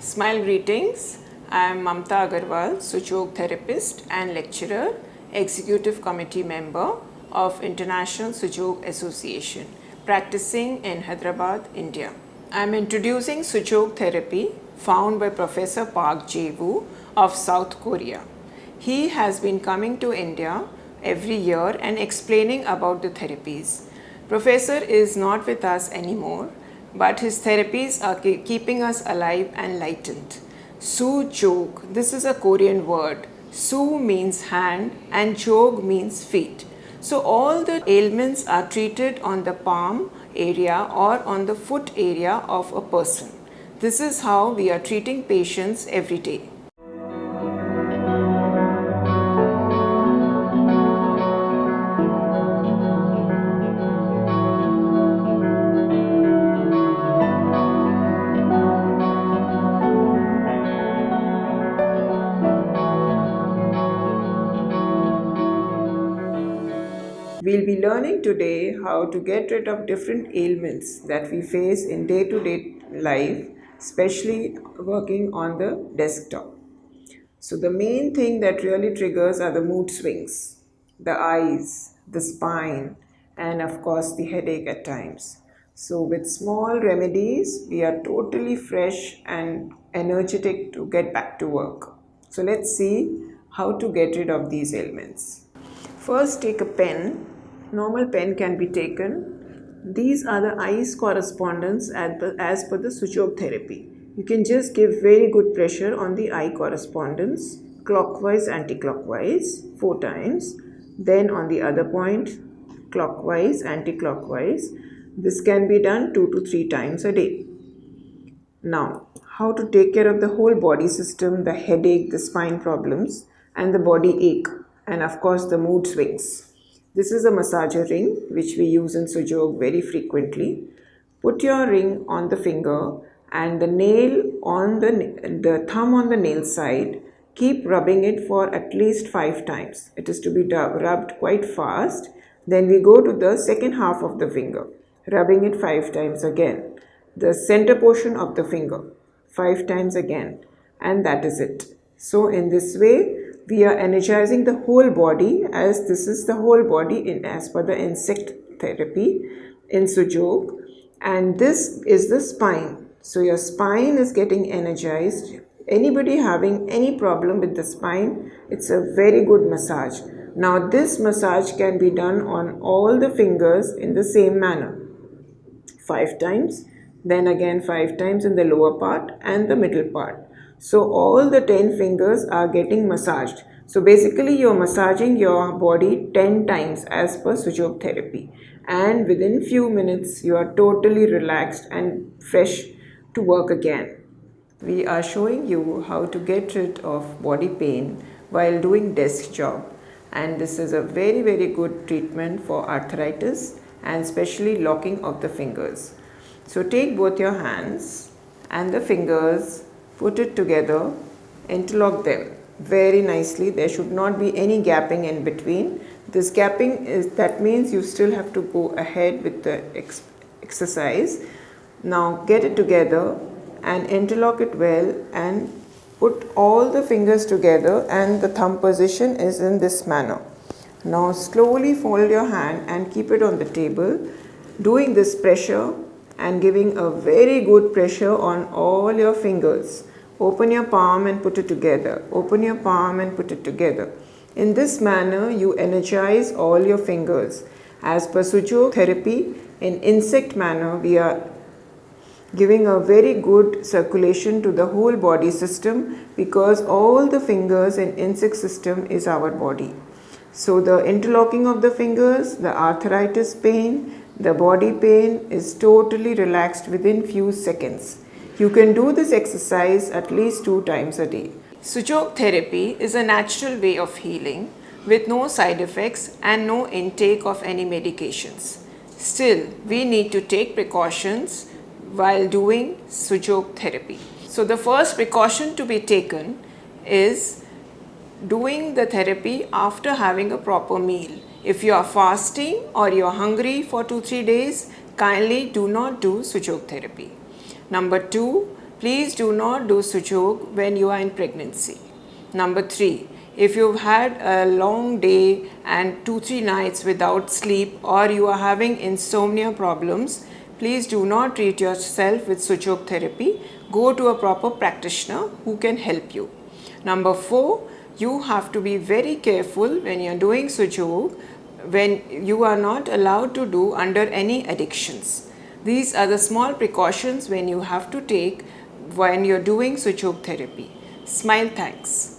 Smile greetings. I am Mamta Agarwal, Sujok therapist and lecturer, executive committee member of International Sujok Association, practicing in Hyderabad, India. I am introducing Sujok therapy found by Professor Park Jae-woo of South Korea. He has been coming to India every year and explaining about the therapies. Professor is not with us anymore, but his therapies are keeping us alive and lightened. Sujok, this is a Korean word. Su means hand and jog means feet. So all the ailments are treated on the palm area or on the foot area of a person. This is how we are treating patients every day. We'll be learning today how to get rid of different ailments that we face in day-to-day life, especially working on the desktop. So the main thing that really triggers are the mood swings, the eyes, the spine, and of course the headache at times. So with small remedies, we are totally fresh and energetic to get back to work. So let's see how to get rid of these ailments. First, take a pen. Normal pen can be taken. These are the eyes correspondence as per the Sujok therapy. You can just give very good pressure on the eye correspondence, clockwise, anti-clockwise, 4 times. Then on the other point, clockwise, anti-clockwise. This can be done 2 to 3 times a day. Now, how to take care of the whole body system, the headache, the spine problems, and the body ache, and of course the mood swings. This is a massager ring which we use in Sujok very frequently. Put your ring on the finger and the nail on the thumb on the nail side. Keep rubbing it for at least 5 times. It is to be rubbed quite fast. Then we go to the second half of the finger, rubbing it 5 times again. The center portion of the finger, 5 times again, and that is it. So in this way, we are energizing the whole body, as this is the whole body as per the insect therapy in Sujok, and this is the spine. So your spine is getting energized. Anybody having any problem with the spine, it's a very good massage. Now this massage can be done on all the fingers in the same manner. 5 times, then again 5 times in the lower part and the middle part. So all the 10 fingers are getting massaged. So basically you're massaging your body 10 times as per Sujok therapy. And within few minutes you are totally relaxed and fresh to work again. We are showing you how to get rid of body pain while doing desk job. And this is a very good treatment for arthritis and especially locking of the fingers. So take both your hands and the fingers, put it together, interlock them very nicely. There should not be any gapping in between. This gapping that means you still have to go ahead with the exercise. Now get it together and interlock it well and put all the fingers together, and the thumb position is in this manner. Now slowly fold your hand and keep it on the table, doing this pressure and giving a very good pressure on all your fingers. Open your palm and put it together. Open your palm and put it together. In this manner, you energize all your fingers. As per Sujok therapy, in insect manner, we are giving a very good circulation to the whole body system, because all the fingers in insect system is our body. So the interlocking of the fingers, the arthritis pain, the body pain is totally relaxed within few seconds. You can do this exercise at least 2 times a day. Sujok therapy is a natural way of healing with no side effects and no intake of any medications. Still, we need to take precautions while doing Sujok therapy. So the first precaution to be taken is doing the therapy after having a proper meal. If you are fasting or you are hungry for 2-3 days, kindly do not do Sujok therapy. Number 2, Please do not do sujok when you are in pregnancy. Number 3, if you've had a long day and 2-3 nights without sleep, or you are having insomnia problems, please do not treat yourself with sujok therapy. Go to a proper practitioner who can help you. Number 4, you have to be very careful when you are doing sujok, when you are not allowed to do under any addictions. These are the small precautions when you have to take when you're doing sujok therapy. Smile, thanks.